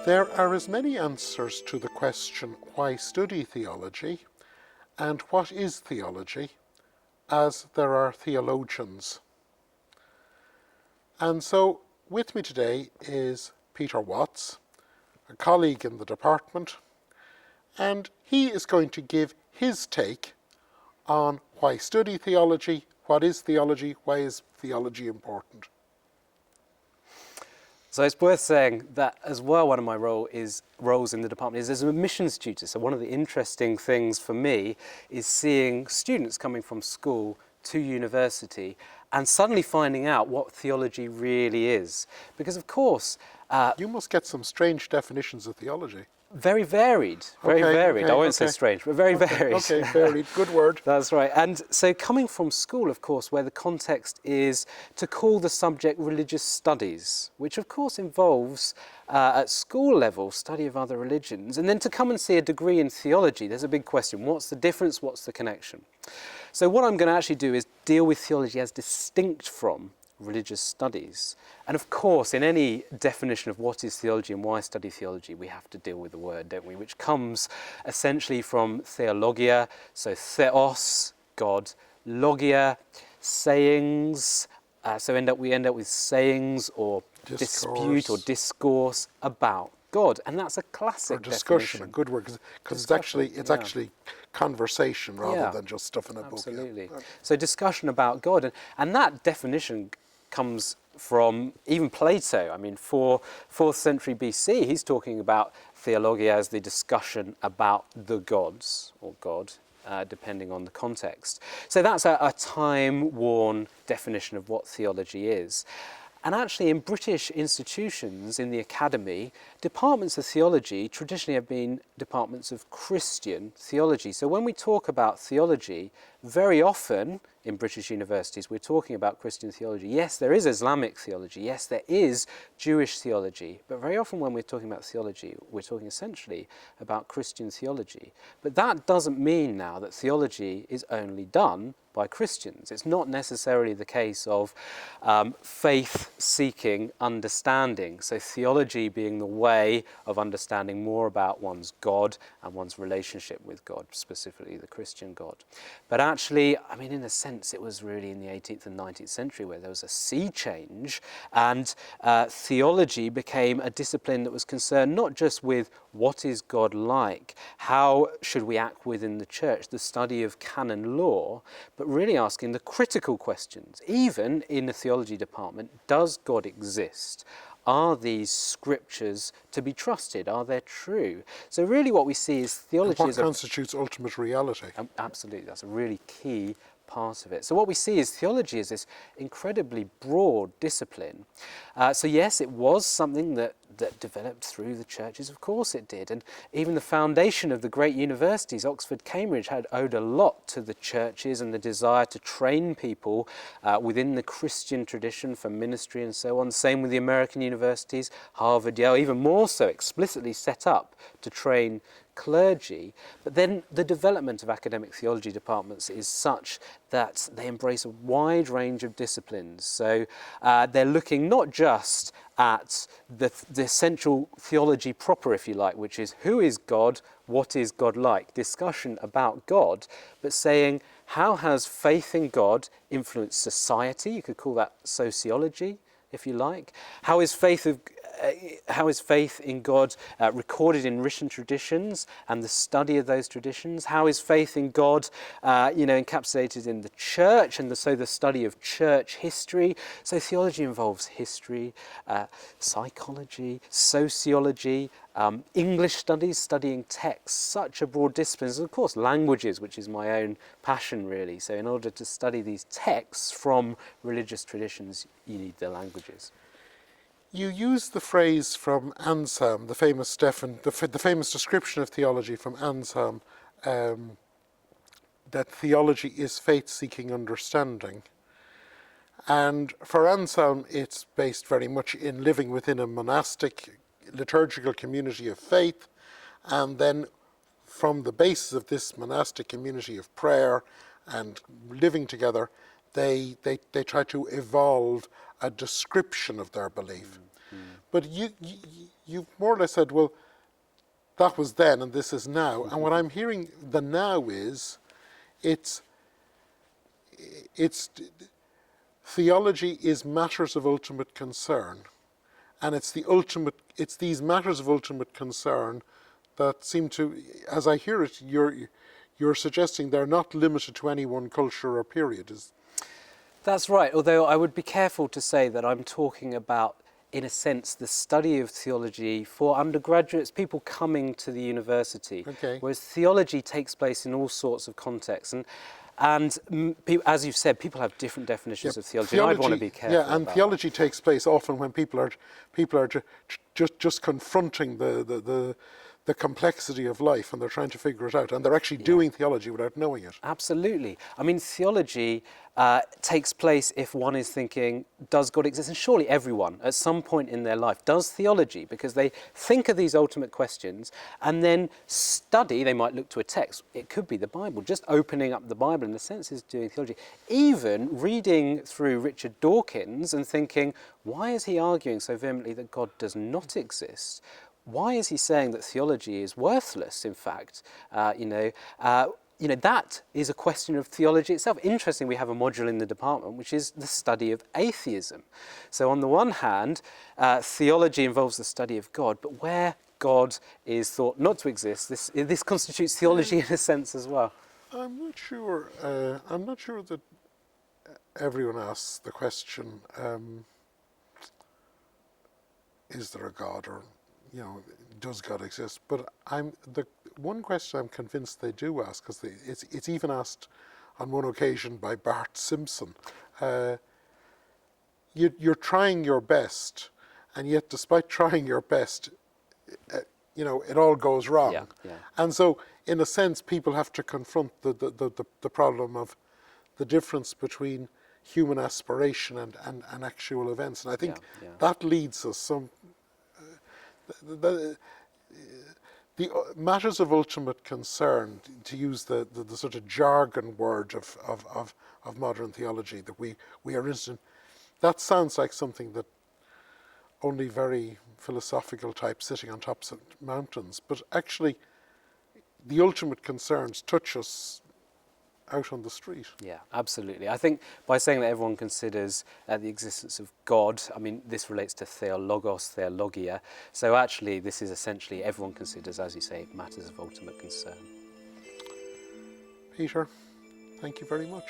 There are as many answers to the question, why study theology, and what is theology, as there are theologians. And so with me today is Peter Watts, a colleague in the department, and he is going to give his take on why study theology, what is theology, why is theology important. So it's worth saying that as well, one of my roles in the department is as an admissions tutor. So one of the interesting things for me is seeing students coming from school to university and suddenly finding out what theology really is. Because of course... you must get some strange definitions of theology. Very varied, very varied. I won't say strange, but very varied. Okay, varied, good word. That's right. And so coming from school, of course, where the context is to call the subject religious studies, which of course involves, at school level, study of other religions, and then to come and see a degree in theology, there's a big question. What's the difference? What's the connection? So what I'm going to actually do is deal with theology as distinct from religious studies. And of course, in any definition of what is theology and why study theology, we have to deal with the word, don't we? Which comes essentially from theologia, so theos, God, logia, sayings, so we end up with sayings or dispute or discourse about God, and that's a classic or discussion, definition. a good word, because it's actually conversation rather than just stuff in a book. Absolutely. So discussion about God, and that definition comes from even Plato. I mean, for 4th century BC, he's talking about theologia as the discussion about the gods, or God, depending on the context. So that's a time-worn definition of what theology is. And actually in British institutions, in the academy, departments of theology traditionally have been departments of Christian theology. So when we talk about theology, very often in British universities, we're talking about Christian theology. Yes, there is Islamic theology. Yes, there is Jewish theology. But very often when we're talking about theology, we're talking essentially about Christian theology. But that doesn't mean now that theology is only done by Christians. It's not necessarily the case of faith-seeking understanding. So theology being the way of understanding more about one's God and one's relationship with God, specifically the Christian God. But actually, I mean, in a sense, it was really in the 18th and 19th century where there was a sea change, and theology became a discipline that was concerned not just with what is God like, how should we act within the church, the study of canon law, but really asking the critical questions. Even in the theology department, does God exist? Are these scriptures to be trusted? Are they true? So really what we see is theology and what constitutes ultimate reality? Absolutely, that's a really key part of it. So what we see is theology is this incredibly broad discipline. So yes, it was something that developed through the churches, of course it did. And even the foundation of the great universities, Oxford, Cambridge, had owed a lot to the churches and the desire to train people within the Christian tradition for ministry and so on. Same with the American universities, Harvard, Yale, even more so explicitly set up to train clergy. But then the development of academic theology departments is such that they embrace a wide range of disciplines. So they're looking not just at the essential theology proper, if you like, which is who is God, what is God like, discussion about God, but saying how has faith in God influenced society? You could call that sociology, if you like. How is faith in God recorded in written traditions and the study of those traditions? How is faith in God, encapsulated in the church and so the study of church history? So theology involves history, psychology, sociology, English studies, studying texts, such a broad discipline. And of course, languages, which is my own passion really. So in order to study these texts from religious traditions, you need the languages. You use the phrase from Anselm, the famous description of theology from Anselm, that theology is faith-seeking understanding. And for Anselm, it's based very much in living within a monastic liturgical community of faith, and then from the basis of this monastic community of prayer and living together, they try to evolve a description of their belief. But you've more or less said, well, that was then and this is now. And what I'm hearing the now is, it's theology is matters of ultimate concern. And it's these matters of ultimate concern that seem to, as I hear it, you're suggesting they're not limited to any one culture or period. That's right, although I would be careful to say that I'm talking about, in a sense, the study of theology for undergraduates, people coming to the university. Okay. Whereas theology takes place in all sorts of contexts. And as you've said, people have different definitions of theology, and I'd want to be careful and about theology takes place often when people are just confronting the complexity of life, and they're trying to figure it out, and they're actually doing theology without knowing it. Absolutely. I mean, theology takes place if one is thinking, does God exist? And surely everyone, at some point in their life, does theology, because they think of these ultimate questions and then study. They might look to a text. It could be the Bible. Just opening up the Bible, in a sense, is doing theology. Even reading through Richard Dawkins and thinking, why is he arguing so vehemently that God does not exist? Why is he saying that theology is worthless, in fact? That is a question of theology itself. Interesting, we have a module in the department which is the study of atheism. So on the one hand, theology involves the study of God, but where God is thought not to exist, this constitutes theology in a sense as well. I'm not sure that everyone asks the question, is there a God, or does God exist? But the one question I'm convinced they do ask, because it's even asked on one occasion by Bart Simpson. You're trying your best, and yet despite trying your best, it all goes wrong. Yeah, yeah. And so, in a sense, people have to confront the problem of the difference between human aspiration and actual events. And I think that leads us the matters of ultimate concern, to use the sort of jargon word of modern theology that we are interested in, that sounds like something that only very philosophical types sitting on tops of mountains, but actually the ultimate concerns touch us out on the street. Yeah, absolutely. I think by saying that everyone considers the existence of God, I mean, this relates to theologos, theologia. So actually, this is essentially everyone considers, as you say, matters of ultimate concern. Peter, thank you very much.